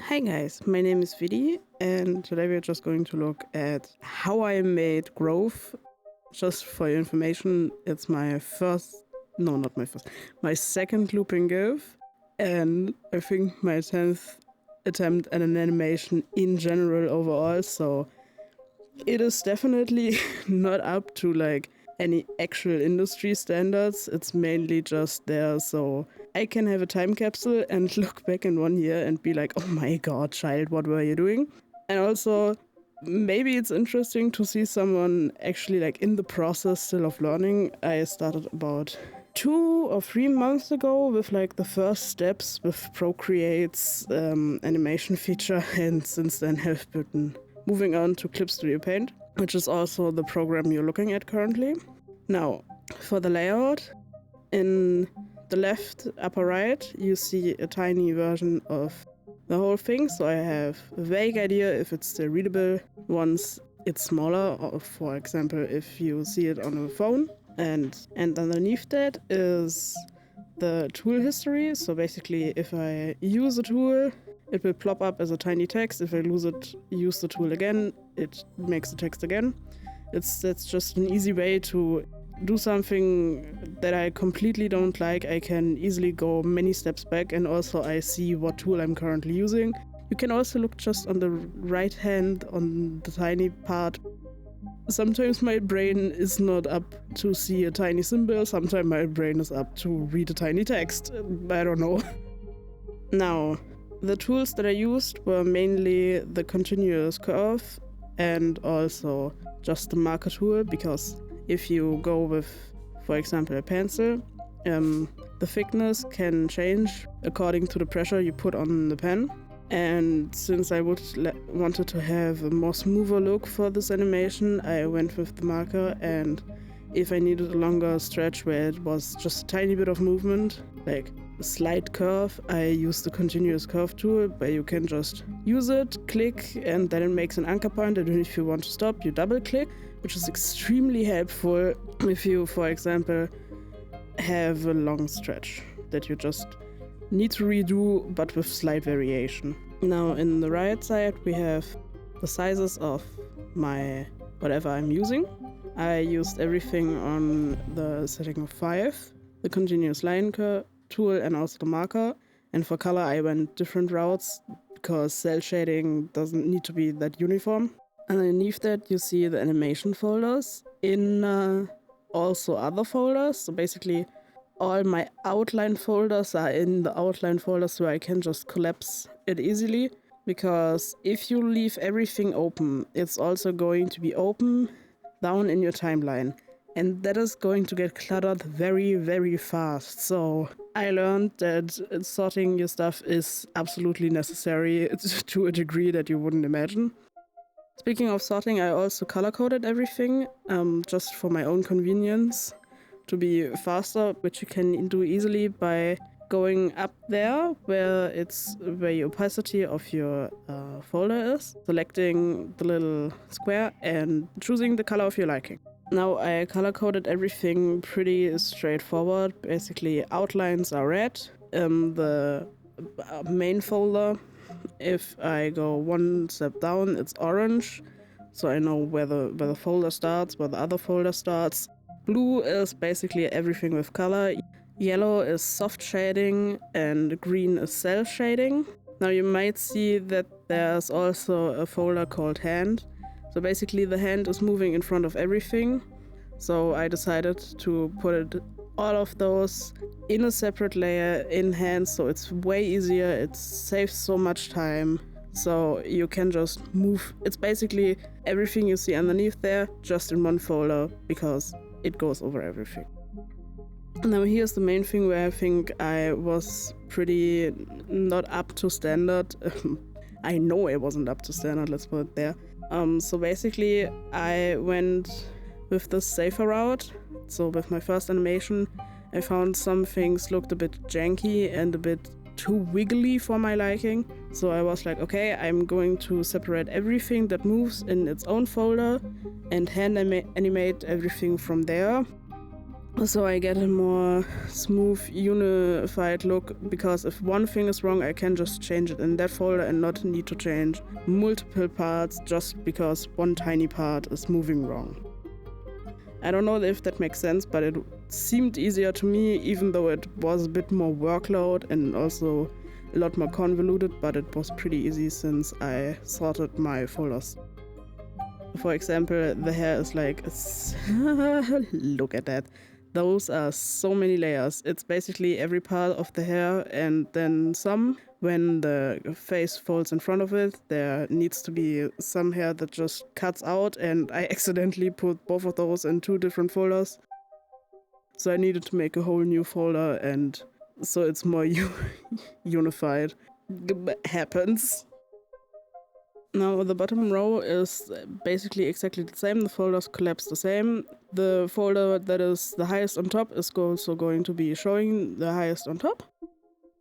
Hi guys, my name is Vidi, and today we're just going to look at how I made GRØWTH. Just for your information, it's my second looping GIF, and I think my 10th attempt at an animation in general overall, so it is definitely not up to like any actual industry standards. It's mainly just there so I can have a time capsule and look back in 1 year and be like, oh my god, child, what were you doing? And also, maybe it's interesting to see someone actually like in the process still of learning. I started about 2 or 3 months ago with like the first steps with Procreate's animation feature, and since then have been moving on to Clip Studio Paint, which is also the program you're looking at currently. Now, for the layout, in the left upper right, you see a tiny version of the whole thing. So I have a vague idea if it's still readable. Once it's smaller, or for example, if you see it on a phone. And underneath that is the tool history. So basically, if I use a tool, it will plop up as a tiny text. If I use the tool again, it makes the text again. That's just an easy way to do something that I completely don't like. I can easily go many steps back, and also I see what tool I'm currently using. You can also look just on the right hand on the tiny part. Sometimes my brain is not up to see a tiny symbol, sometimes my brain is up to read a tiny text. I don't know. Now, the tools that I used were mainly the continuous curve and also just the marker tool, because if you go with, for example, a pencil, the thickness can change according to the pressure you put on the pen. And since I wanted to have a more smoother look for this animation, I went with the marker, and if I needed a longer stretch where it was just a tiny bit of movement, like a slight curve, I used the continuous curve tool, where you can just use it, click, and then it makes an anchor point, and if you want to stop, you double click, which is extremely helpful if you, for example, have a long stretch that you just need to redo, but with slight variation. Now in the right side we have the sizes of my whatever I'm using. I used everything on the setting of 5, the continuous line tool and also the marker. And for color I went different routes because cell shading doesn't need to be that uniform. Underneath that you see the animation folders in also other folders. So basically all my outline folders are in the outline folder, so I can just collapse it easily. Because if you leave everything open, it's also going to be open down in your timeline. And that is going to get cluttered very, very fast. So I learned that sorting your stuff is absolutely necessary to a degree that you wouldn't imagine. Speaking of sorting, I also color-coded everything, just for my own convenience, to be faster, which you can do easily by going up there where the opacity of your folder is, selecting the little square and choosing the color of your liking. Now I color coded everything pretty straightforward. Basically outlines are red, the main folder, if I go one step down, it's orange, so I know where the folder starts, where the other folder starts. Blue is basically everything with color, yellow is soft shading, and green is self shading. Now you might see that there's also a folder called hand. So basically the hand is moving in front of everything. So I decided to put all of those in a separate layer in hand, so it's way easier, it saves so much time. So you can just move, it's basically everything you see underneath there, just in one folder, because it goes over everything. Now here's the main thing where I think I was pretty not up to standard. I know I wasn't up to standard, let's put it there. So basically I went with the safer route. So with my first animation, I found some things looked a bit janky and a bit too wiggly for my liking. So I was like, okay, I'm going to separate everything that moves in its own folder and hand animate everything from there. so I get a more smooth, unified look, because if one thing is wrong, I can just change it in that folder and not need to change multiple parts just because one tiny part is moving wrong. I don't know if that makes sense, but it seemed easier to me, even though it was a bit more workload and also a lot more convoluted, but it was pretty easy since I sorted my folders. For example, the hair is like, look at that. Those are so many layers. It's basically every part of the hair and then some. When the face folds in front of it, there needs to be some hair that just cuts out, and I accidentally put both of those in 2 different folders. So I needed to make a whole new folder, and so it's more unified. Happens. Now the bottom row is basically exactly the same. The folders collapse the same. The folder that is the highest on top is also going to be showing the highest on top.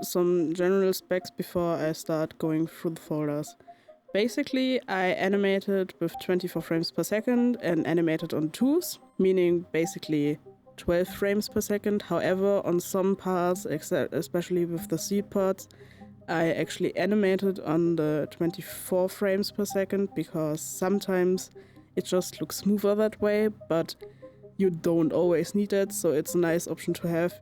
Some general specs before I start going through the folders. Basically, I animated with 24 frames per second and animated on 2s, meaning basically 12 frames per second. However, on some parts, especially with the seed parts, I actually animated on the 24 frames per second because sometimes it just looks smoother that way, but you don't always need it, so it's a nice option to have.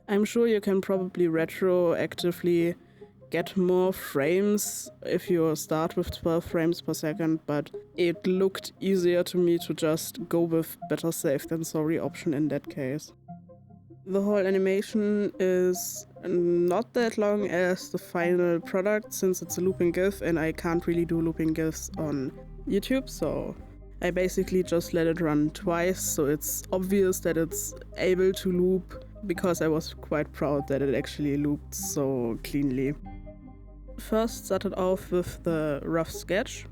I'm sure you can probably retroactively get more frames if you start with 12 frames per second, but it looked easier to me to just go with better safe than sorry option in that case. The whole animation is not that long as the final product, since it's a looping GIF and I can't really do looping GIFs on YouTube, so I basically just let it run twice, so it's obvious that it's able to loop, because I was quite proud that it actually looped so cleanly. First started off with the rough sketch,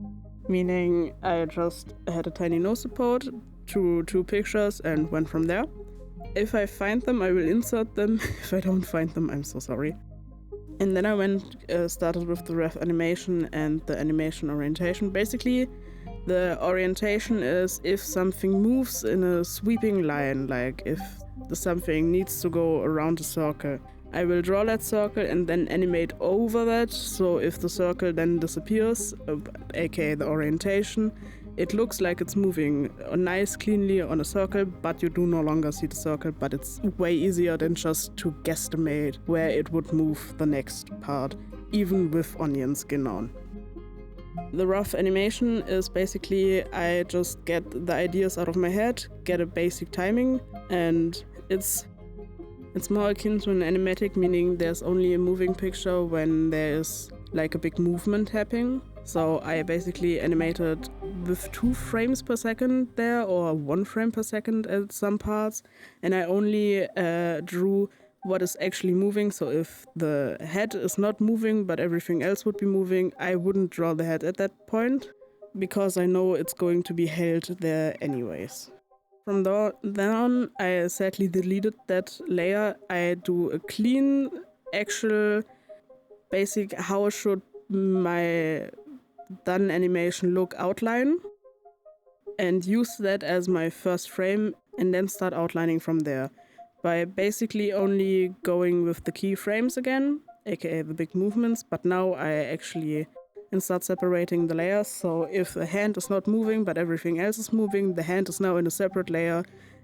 meaning I just had a tiny nose support, drew 2 pictures and went from there. If I find them, I will insert them. If I don't find them, I'm so sorry. And then I started with the ref animation and the animation orientation. Basically, the orientation is if something moves in a sweeping line, like if something needs to go around a circle. I will draw that circle and then animate over that, so if the circle then disappears, aka the orientation, it looks like it's moving nice cleanly on a circle, but you do no longer see the circle, but it's way easier than just to guesstimate where it would move the next part, even with onion skin on. The rough animation is basically I just get the ideas out of my head, get a basic timing, and it's more akin to an animatic, meaning there's only a moving picture when there's like a big movement happening. So I basically animated with 2 frames per second there, or 1 frame per second at some parts, and I only drew what is actually moving. So if the head is not moving but everything else would be moving, I wouldn't draw the head at that point, because I know it's going to be held there anyways. From then on, I sadly deleted that layer. I do a clean, actual, basic how should my done animation look outline, and use that as my first frame, and then start outlining from there by basically only going with the keyframes again, aka the big movements, but now I actually start separating the layers. So if the hand is not moving but everything else is moving, the hand is now in a separate layer,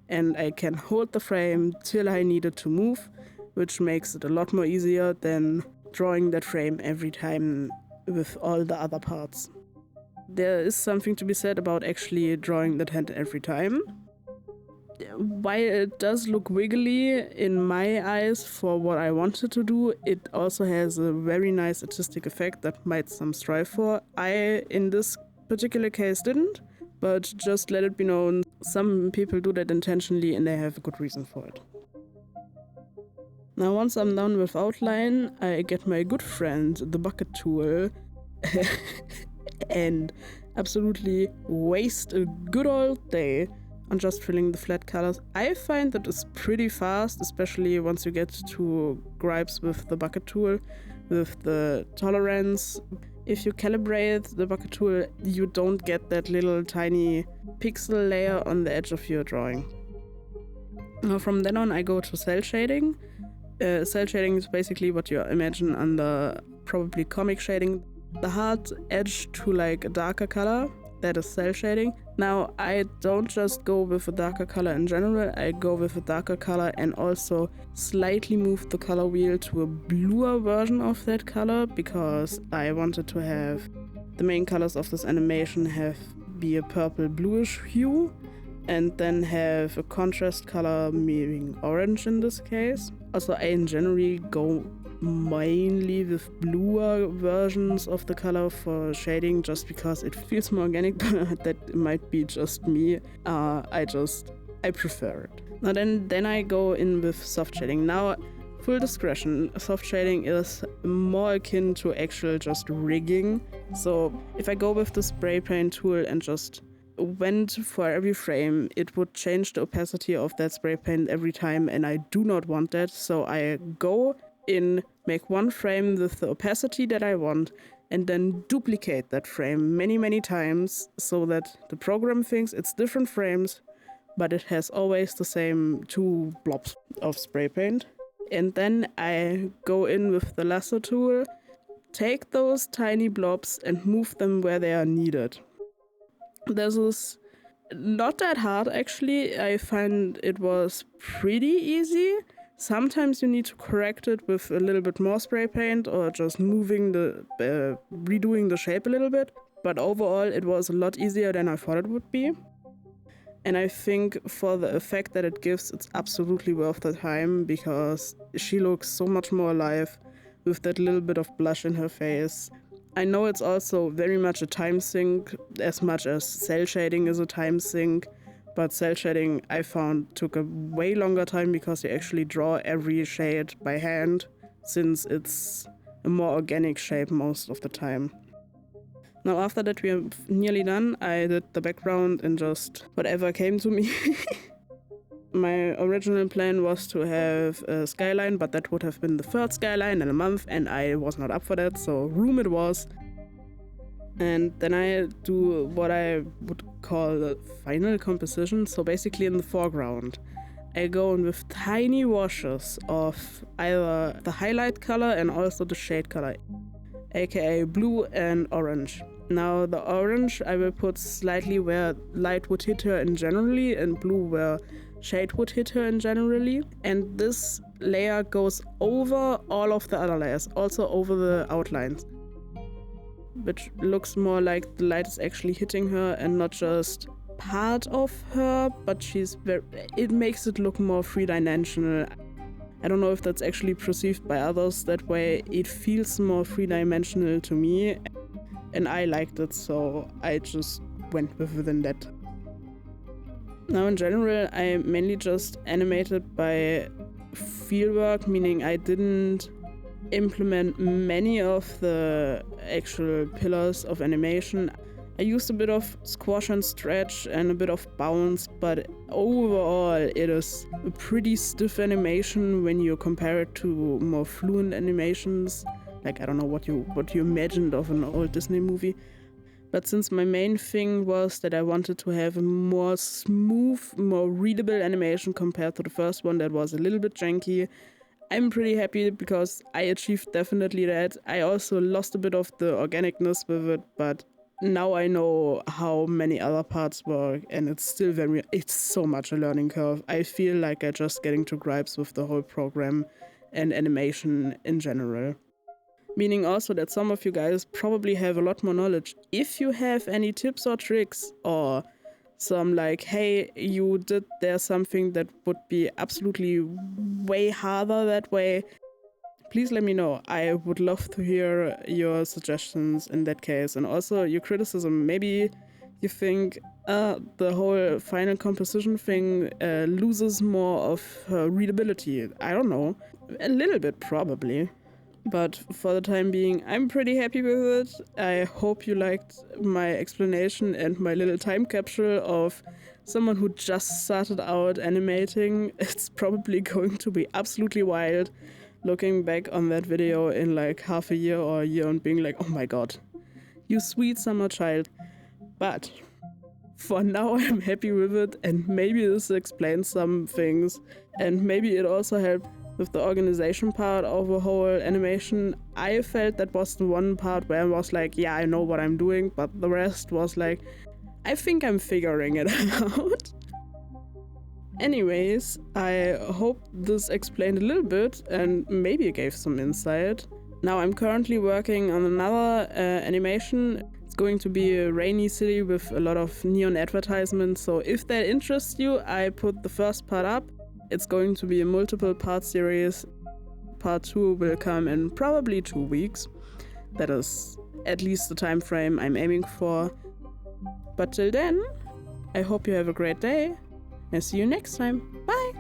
and I can hold the frame till I need it to move, which makes it a lot more easier than drawing that frame every time with all the other parts. There is something to be said about actually drawing that hand every time. While it does look wiggly in my eyes for what I wanted to do, it also has a very nice artistic effect that might some strive for. I, in this particular case, didn't, but just let it be known, some people do that intentionally and they have a good reason for it. Now once I'm done with outline, I get my good friend, the bucket tool, and absolutely waste a good old day on just filling the flat colors. I find that it's pretty fast, especially once you get to gripes with the bucket tool, with the tolerance. If you calibrate the bucket tool, you don't get that little tiny pixel layer on the edge of your drawing. From then on, I go to cell shading. Cell shading is basically what you imagine under probably comic shading. The hard edge to like a darker color, that is cell shading. Now, I don't just go with a darker color in general, I go with a darker color and also slightly move the color wheel to a bluer version of that color, because I wanted to have the main colors of this animation be a purple bluish hue, and then have a contrast color, meaning orange in this case. Also, I in general go mainly with bluer versions of the color for shading, just because it feels more organic, but that might be just me. I prefer it. Now then I go in with soft shading. Now, full discretion, soft shading is more akin to actual just rigging. So if I go with the spray paint tool and just went for every frame, it would change the opacity of that spray paint every time, and I do not want that. So I go in, make one frame with the opacity that I want, and then duplicate that frame many times so that the program thinks it's different frames, but it has always the same 2 blobs of spray paint. And then I go in with the lasso tool, take those tiny blobs and move them where they are needed. This is not that hard actually. I find it was pretty easy. Sometimes you need to correct it with a little bit more spray paint or just redoing the shape a little bit. But overall it was a lot easier than I thought it would be. And I think for the effect that it gives, it's absolutely worth the time, because she looks so much more alive with that little bit of blush in her face. I know it's also very much a time sink, as much as cell shading is a time sink, but cell shading I found took a way longer time because you actually draw every shade by hand, since it's a more organic shape most of the time. Now after that we are nearly done, I did the background and just whatever came to me. My original plan was to have a skyline, but that would have been the third skyline in a month, and I was not up for that, so room it was. And then I do what I would call the final composition, so basically in the foreground. I go in with tiny washes of either the highlight color and also the shade color, aka blue and orange. Now the orange I will put slightly where light would hit her in generally, and blue where shade would hit her in generally. And this layer goes over all of the other layers, also over the outlines, which looks more like the light is actually hitting her and not just part of her, but it makes it look more three-dimensional. I don't know if that's actually perceived by others that way. It feels more three-dimensional to me, and I liked it, so I just went within that. Now in general, I mainly just animated by fieldwork, meaning I didn't implement many of the actual pillars of animation. I used a bit of squash and stretch and a bit of bounce, but overall it is a pretty stiff animation when you compare it to more fluent animations. Like, I don't know what you imagined of an old Disney movie. But since my main thing was that I wanted to have a more smooth, more readable animation compared to the first one that was a little bit janky, I'm pretty happy because I achieved definitely that. I also lost a bit of the organicness with it, but now I know how many other parts work, and it's so much a learning curve. I feel like I'm just getting to gripes with the whole program and animation in general. Meaning also that some of you guys probably have a lot more knowledge. If you have any tips or tricks, or some like, hey, you did there something that would be absolutely way harder that way, please let me know. I would love to hear your suggestions in that case, and also your criticism. Maybe you think the whole final composition thing loses more of her readability. I don't know. A little bit probably. But for the time being, I'm pretty happy with it. I hope you liked my explanation and my little time capsule of someone who just started out animating. It's probably going to be absolutely wild looking back on that video in like half a year or a year and being like, oh my god, you sweet summer child. But for now I'm happy with it, and maybe this explains some things, and maybe it also helped with the organization part of the whole animation. I felt that was the one part where I was like, yeah, I know what I'm doing, but the rest was like, I think I'm figuring it out. Anyways, I hope this explained a little bit and maybe gave some insight. Now I'm currently working on another animation. It's going to be a rainy city with a lot of neon advertisements, so if that interests you, I put the first part up. It's going to be a multiple part series. Part 2 will come in probably 2 weeks. That is at least the time frame I'm aiming for. But till then, I hope you have a great day, and see you next time. Bye!